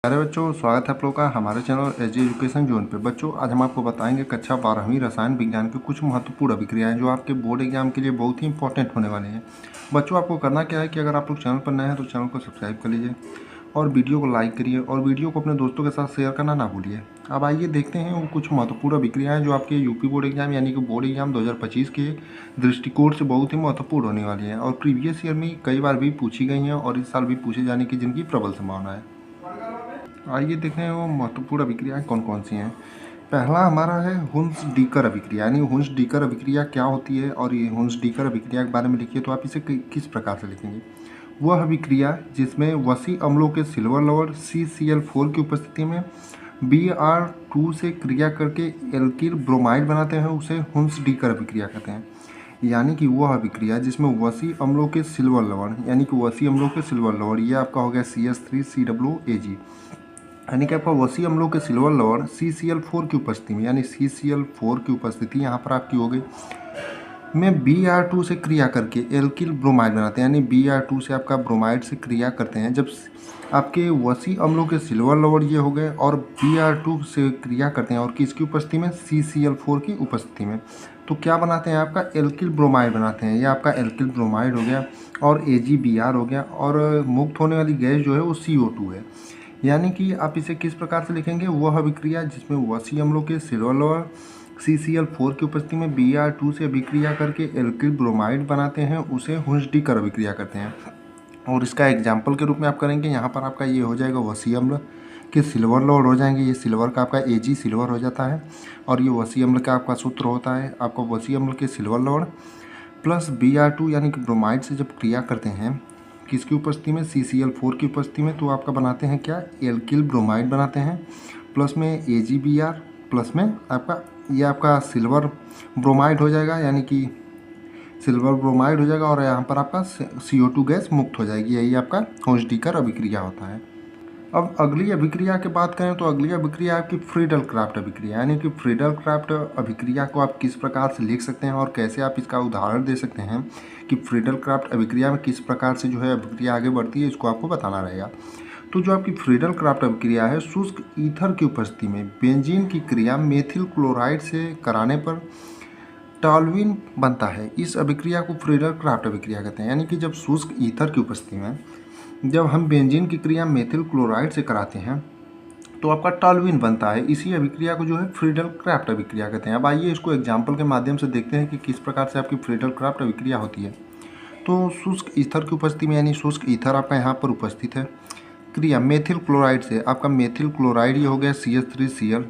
प्यारे बच्चों, स्वागत है आप लोगों का हमारे चैनल एजी एजुकेशन जोन पे। बच्चों, आज हम आपको बताएंगे कक्षा 12वीं रसायन विज्ञान की कुछ महत्वपूर्ण अभिक्रियाएं जो आपके बोर्ड एग्जाम के लिए बहुत ही इंपॉर्टेंट होने वाले हैं। बच्चों, आपको करना क्या है कि अगर आप लोग चैनल पर नए हैं तो चैनल को सब्सक्राइब कर लीजिए और वीडियो को लाइक करिए और वीडियो को अपने दोस्तों के साथ शेयर करना ना भूलिए। अब आइए देखते हैं वो कुछ महत्वपूर्ण अभिक्रियाएं जो आपके यूपी बोर्ड एग्जाम यानी कि बोर्ड एग्जाम 2025 के दृष्टिकोण से बहुत ही महत्वपूर्ण होने वाली हैं और प्रीवियस ईयर में कई बार भी पूछी गई हैं और इस साल भी पूछे जाने की जिनकी प्रबल संभावना है। आइए देखते हैं वो महत्वपूर्ण अभिक्रियाएं कौन कौन सी हैं। पहला हमारा है हुन्स-डीकर अभिक्रिया, यानी हुन्स-डीकर अभिक्रिया क्या होती है और ये हुन्स-डीकर अभिक्रिया के बारे में लिखिए तो आप इसे किस प्रकार से लिखेंगे। वह अभिक्रिया जिसमें वसी अम्लों के सिल्वर लवण CCl4 की उपस्थिति में Br2 से क्रिया करके एल्किल ब्रोमाइड बनाते हैं उसे हुन्स-डीकर अभिक्रिया कहते हैं। यानी कि वह अभिक्रिया जिसमें वसी अम्लों के सिल्वर लवण यानी कि वसी अम्लों के सिल्वर लवण ये आपका हो गया CH3COOAg, यानी कि आपका वसी अम्लों के सिल्वर लवण CCl4 की उपस्थिति में यानी CCl4 की उपस्थिति यहाँ पर आपकी हो गई में Br2 से क्रिया करके एल्किल ब्रोमाइड बनाते हैं, यानी Br2 से आपका ब्रोमाइड से क्रिया करते हैं। जब आपके वसी अम्लों के सिल्वर लवण ये हो गए और Br2 से क्रिया करते हैं और किसकी उपस्थिति में, CCl4 की उपस्थिति में, तो क्या बनाते हैं, आपका एल्किल ब्रोमाइड बनाते हैं। ये आपका एल्किल ब्रोमाइड हो गया और AgBr हो गया और मुक्त होने वाली गैस जो है वो CO2 है। यानी कि आप इसे किस प्रकार से लिखेंगे, वह अभिक्रिया जिसमें वसी अम्लों के सिल्वर लवण CCl4 की उपस्थिति में Br2 से अभिक्रिया करके एल्किल ब्रोमाइड बनाते हैं उसे हुन्स-डीकर अभिक्रिया करते हैं। और इसका एग्जाम्पल के रूप में आप करेंगे, यहाँ पर आपका ये हो जाएगा वसी अम्ल के सिल्वर लवण हो जाएंगे, ये सिल्वर का आपका Ag सिल्वर हो जाता है और ये वसी अम्ल का आपका सूत्र होता है आपका वसी अम्ल के सिल्वर लवण प्लस Br2 यानी कि ब्रोमाइड से जब क्रिया करते हैं किसकी उपस्थिति में, CCl4 की उपस्थिति में, तो आपका बनाते हैं क्या, एल्किल ब्रोमाइड बनाते हैं प्लस में AgBr प्लस में आपका ये आपका सिल्वर ब्रोमाइड हो जाएगा, यानी कि सिल्वर ब्रोमाइड हो जाएगा और यहाँ पर आपका CO2 गैस मुक्त हो जाएगी। यही आपका हुन्स-डीकर अभिक्रिया होता है। अब अगली अभिक्रिया की बात करें तो अगली अभिक्रिया आपकी फ्रीडल-क्राफ्ट अभिक्रिया, यानी कि फ्रीडल-क्राफ्ट अभिक्रिया को आप किस प्रकार से लिख सकते हैं और कैसे आप इसका उदाहरण दे सकते हैं कि फ्रीडल-क्राफ्ट अभिक्रिया में किस प्रकार से जो है अभिक्रिया आगे बढ़ती है, इसको आपको बताना रहेगा। तो जो आपकी फ्रीडल-क्राफ्ट अभिक्रिया है, शुष्क ईथर की उपस्थिति में बेंजीन की क्रिया मेथिल क्लोराइड से कराने पर टॉल्यूइन बनता है। इस अभिक्रिया को फ्रीडल-क्राफ्ट अभिक्रिया कहते हैं। यानी कि जब शुष्क ईथर की उपस्थिति में जब हम बेंजीन की क्रिया मेथिल क्लोराइड से कराते हैं तो आपका टॉल्यूइन बनता है। इसी अभिक्रिया को जो है फ्रीडल-क्राफ्ट अभिक्रिया कहते हैं। अब आइए इसको एग्जाम्पल के माध्यम से देखते हैं कि किस प्रकार से आपकी फ्रीडल-क्राफ्ट अभिक्रिया होती है। तो शुष्क ईथर की उपस्थिति में, यानी शुष्क ईथर आपका यहाँ पर उपस्थित है, क्रिया मेथिल क्लोराइड से, आपका मेथिल क्लोराइड ये हो गया CH3Cl,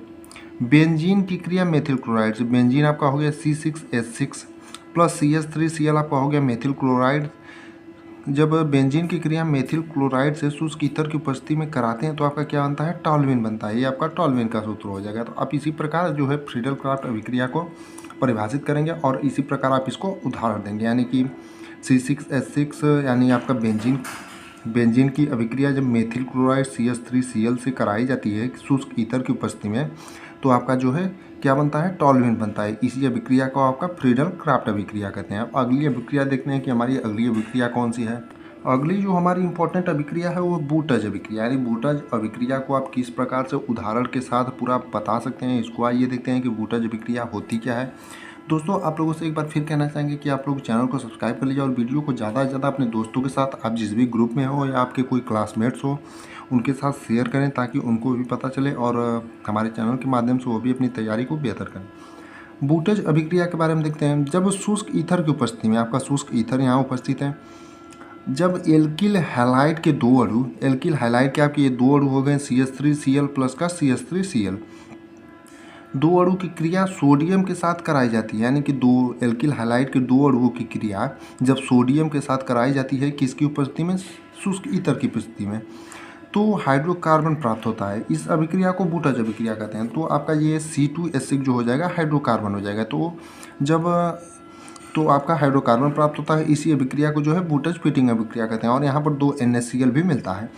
बेंजीन की क्रिया मेथिल क्लोराइड से, बेंजीन आपका हो गया C6H6 प्लस CH3Cl आपका हो गया मेथिल क्लोराइड। जब बेंजीन की क्रिया मेथिल क्लोराइड से शुष्क ईथर की उपस्थिति में कराते हैं तो आपका क्या बनता है, टॉल्यूइन बनता है। ये आपका टॉल्यूइन का सूत्र हो जाएगा। तो आप इसी प्रकार जो है फ्रीडल-क्राफ्ट अभिक्रिया को परिभाषित करेंगे और इसी प्रकार आप इसको उदाहरण देंगे, यानी कि C6H6 यानी आपका बेंजीन की अभिक्रिया जब मेथिल क्लोराइड CH3Cl से कराई जाती है शुष्क ईथर की उपस्थिति में तो आपका जो है क्या बनता है, टॉल्यूइन बनता है। इसी अभिक्रिया को आपका फ्रीडल-क्राफ्ट अभिक्रिया कहते हैं। अब अगली अभिक्रिया देखते हैं कि हमारी अगली अभिक्रिया कौन सी है। अगली जो हमारी इंपॉर्टेंट अभिक्रिया है वो बूटज अभिक्रिया, यानी बूटज अभिक्रिया को आप किस प्रकार से उदाहरण के साथ पूरा बता सकते हैं, इसको आइए देखते हैं कि बूटज अभिक्रिया होती क्या है। दोस्तों, आप लोगों से एक बार फिर कहना चाहेंगे कि आप लोग चैनल को सब्सक्राइब कर लीजिए और वीडियो को ज़्यादा से ज़्यादा अपने दोस्तों के साथ, आप जिस भी ग्रुप में हो या आपके कोई क्लासमेट्स हो, उनके साथ शेयर करें ताकि उनको भी पता चले और हमारे चैनल के माध्यम से वो भी अपनी तैयारी को बेहतर करें। बूटज अभिक्रिया के बारे में देखते हैं। जब शुष्क ईथर की उपस्थिति में, आपका शुष्क ईथर यहाँ उपस्थित है, जब एल्किल हैलाइड के दो अणु, एल्किल हैलाइड के आपके ये दो अणु हो गए CH3Cl प्लस का CH3Cl, दो अणु की क्रिया सोडियम के साथ कराई जाती है, यानी कि दो एल्किल हैलाइड के दो अणुओं की क्रिया जब सोडियम के साथ कराई जाती है किसकी उपस्थिति में, शुष्क ईथर की उपस्थिति में, तो हाइड्रोकार्बन प्राप्त होता है। इस अभिक्रिया को बूटज अभिक्रिया कहते हैं। तो आपका ये C2H6 जो हो जाएगा हाइड्रोकार्बन हो जाएगा। तो जब आपका हाइड्रोकार्बन प्राप्त होता है, इसी अभिक्रिया को जो है बूटज फिटिंग अभिक्रिया कहते हैं और यहाँ पर 2 NaCl भी मिलता है।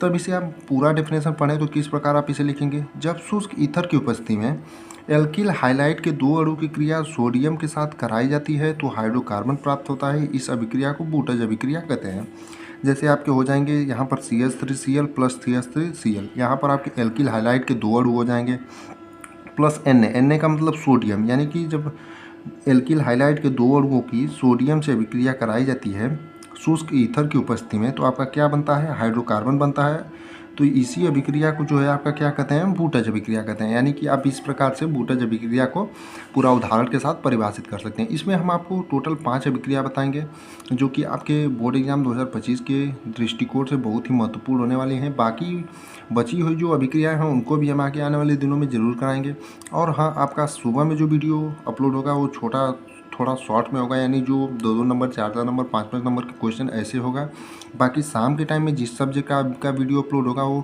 तब इसे आप पूरा डेफिनेशन पढ़ें तो किस प्रकार आप इसे लिखेंगे, जब शुष्क ईथर की उपस्थिति में एल्किल हाइलाइड के दो अणु की क्रिया सोडियम के साथ कराई जाती है तो हाइड्रोकार्बन प्राप्त होता है। इस अभिक्रिया को बूटज अभिक्रिया कहते हैं। जैसे आपके हो जाएंगे यहाँ पर CH3Cl प्लस CH3Cl, यहाँ पर आपके एल्किल हाइलाइट के 2 अणु हो जाएंगे प्लस Na का मतलब सोडियम, यानी कि जब एल्किल हाइलाइट के 2 अणुओं की सोडियम से अभिक्रिया कराई जाती है शुष्क ईथर की उपस्थिति में, तो आपका क्या बनता है, हाइड्रोकार्बन बनता है। तो इसी अभिक्रिया को जो है आपका क्या कहते हैं, बूटज अभिक्रिया कहते हैं। यानी कि आप इस प्रकार से बूटज अभिक्रिया को पूरा उदाहरण के साथ परिभाषित कर सकते हैं। इसमें हम आपको टोटल 5 अभिक्रिया बताएंगे जो कि आपके बोर्ड एग्जाम 2025 के दृष्टिकोण से बहुत ही महत्वपूर्ण होने वाली हैं। बाकी बची हुई जो अभिक्रियाएँ हैं उनको भी हम आगे आने वाले दिनों में ज़रूर कराएंगे। और हाँ, आपका सुबह में जो वीडियो अपलोड होगा वो थोड़ा शॉर्ट में होगा, यानी जो 2-2 नंबर, 4-4 नंबर, 5-5 नंबर के क्वेश्चन ऐसे होगा। बाकी शाम के टाइम में जिस सब्जेक्ट का वीडियो अपलोड होगा वो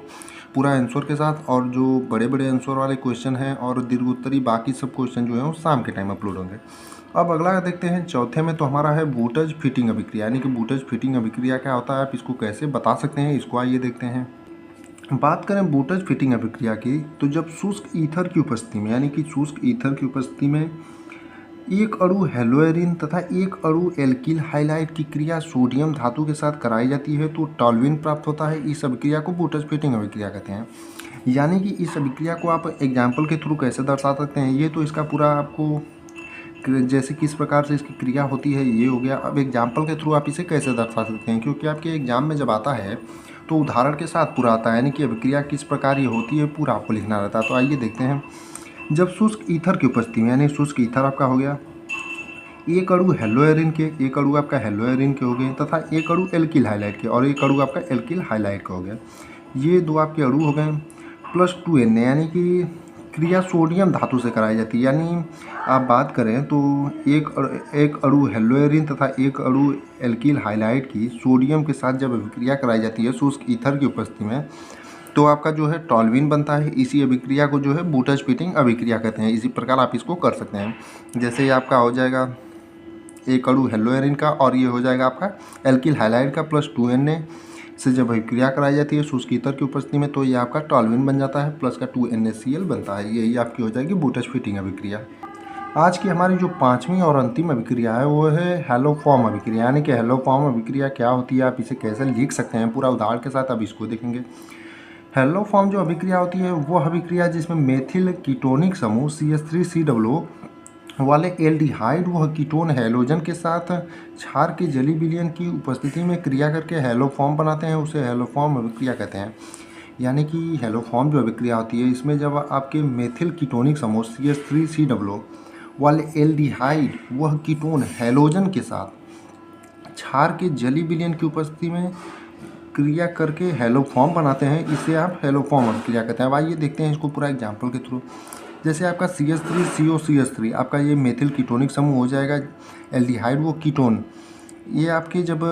पूरा आंसर के साथ, और जो बड़े बड़े आंसर वाले क्वेश्चन हैं और दीर्घ उत्तरी बाकी सब क्वेश्चन जो हैं वो शाम के टाइम अपलोड होंगे। अब अगला देखते हैं, चौथे में तो हमारा है बूटज फिटिंग अभिक्रिया। यानी कि बूटज फिटिंग अभिक्रिया क्या होता है, आप इसको कैसे बता सकते हैं, इसको आइए देखते हैं। बात करें बूटज फिटिंग अभिक्रिया की, तो जब शुष्क ईथर की उपस्थिति में, यानी कि शुष्क ईथर की उपस्थिति में एक अणु हेलोएरिन तथा एक अणु एल्किल हाइलाइट की क्रिया सोडियम धातु के साथ कराई जाती है तो टॉल्यूइन प्राप्त होता है। इस अभिक्रिया को बूटज फिटिंग अभिक्रिया कहते हैं। यानी कि इस अभिक्रिया को आप एग्जाम्पल के थ्रू कैसे दर्शा सकते हैं, ये तो इसका पूरा आपको जैसे किस प्रकार से इसकी क्रिया होती है ये हो गया। अब एग्जाम्पल के थ्रू आप इसे कैसे दर्शा सकते हैं, क्योंकि आपके एग्जाम में जब आता है तो उदाहरण के साथ पूरा आता है, यानी कि अभिक्रिया किस प्रकार ये होती है पूरा आपको लिखना रहता है। तो आइए देखते हैं। जब शुष्क ईथर की उपस्थिति में, यानी शुष्क ईथर आपका हो गया, एक अणु हेलोएरिन के, एक अणु आपका हेलोएरिन के हो गए तथा एक अणु एल्किल हाइलाइट के और एक अणु आपका एल्किल हाइलाइट का हो गया, ये 2 आपके अणु हो गए प्लस 2Na, यानी कि क्रिया सोडियम धातु से कराई जाती है। यानी आप बात करें तो एक अणु हेलोएरिन तथा एक अणु एल्किल हाइलाइट की सोडियम के साथ जब अभिक्रिया कराई जाती है शुष्क ईथर की उपस्थिति में, तो आपका जो है टॉल्यूइन बनता है। इसी अभिक्रिया को जो है बूटज फिटिंग अभिक्रिया कहते हैं। इसी प्रकार आप इसको कर सकते हैं। जैसे आपका हो जाएगा एक अणु हेलोएरिन का और ये हो जाएगा आपका एल्किल हाइलाइट का प्लस 2Na से जब अभिक्रिया कराई जाती है शुष्क ईथर की उपस्थिति में, तो ये आपका टॉल्यूइन बन जाता है प्लस का 2NaCl बनता है। यही आपकी हो जाएगी बूटज फिटिंग अभिक्रिया। आज की हमारी जो 5वीं और अंतिम अभिक्रिया है वो है हैलोफॉर्म अभिक्रिया। यानी कि हैलोफॉर्म अभिक्रिया क्या होती है, आप इसे कैसे लिख सकते हैं पूरा उदाहरण के साथ, अब इसको देखेंगे। हैलोफॉर्म जो अभिक्रिया होती है वो अभिक्रिया जिसमें मेथिल कीटोनिक समूह CH3COO वाले एल्डिहाइड व कीटोन हैलोजन के साथ क्षार के जली विलयन की उपस्थिति में क्रिया करके हैलोफॉर्म बनाते हैं, उसे हैलोफॉर्म अभिक्रिया कहते हैं। यानी कि हैलोफॉर्म जो अभिक्रिया होती है इसमें जब आपके मेथिल कीटोनिक समूह CH3COO वाले एल्डिहाइड वह कीटोन हैलोजन के साथ क्षार के जली विलयन की उपस्थिति में क्रिया करके हैलोफॉर्म बनाते हैं, इसे आप हैलोफॉर्म अभिक्रिया कहते हैं। अब आइए देखते हैं इसको पूरा एग्जाम्पल के थ्रू। जैसे आपका CH3COCH3 आपका ये मेथिल कीटोनिक समूह हो जाएगा, एल्डिहाइड वो कीटोन, ये आपके जब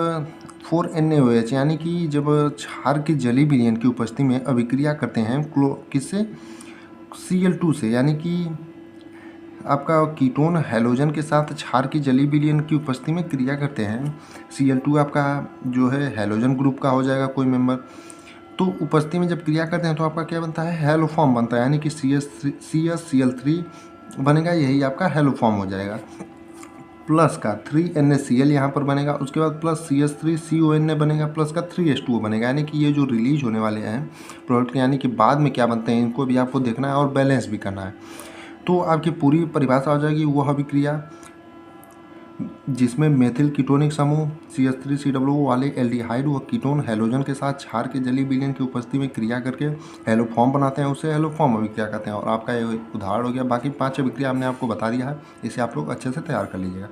4NaOH यानी कि जब क्षार के जली विलयन की उपस्थिति में अभिक्रिया करते हैं किससे, Cl2 से, यानी कि आपका कीटोन हैलोजन के साथ क्षार की जली विलयन की उपस्थिति में क्रिया करते हैं। Cl2 आपका जो है हैलोजन ग्रुप का हो जाएगा कोई मेंबर, तो उपस्थिति में जब क्रिया करते हैं तो आपका क्या बनता है, हैलोफॉर्म बनता है। यानी कि CHCl3 बनेगा, यही आपका हैलोफॉर्म हो जाएगा। प्लस का 3NaCl यहाँ पर बनेगा, उसके बाद प्लस CH3CONa बनेगा, प्लस का 3H2O बनेगा। यानी कि ये जो रिलीज होने वाले हैं प्रोडक्ट, यानी कि बाद में क्या बनते हैं इनको भी आपको देखना है और बैलेंस भी करना है। तो आपकी पूरी परिभाषा हो जाएगी वह अभिक्रिया जिसमें मेथिल कीटोनिक समूह CH3COO वाले एल्डिहाइड व कीटोन हैलोजन के साथ क्षार के जली विलयन की उपस्थिति में क्रिया करके हैलोफॉर्म बनाते हैं, उसे हैलोफॉर्म अभिक्रिया कहते हैं। और आपका ये उदाहरण हो गया। बाकी 5 अभिक्रिया हमने आपको बता दिया है, इसे आप लोग अच्छे से तैयार कर लीजिएगा।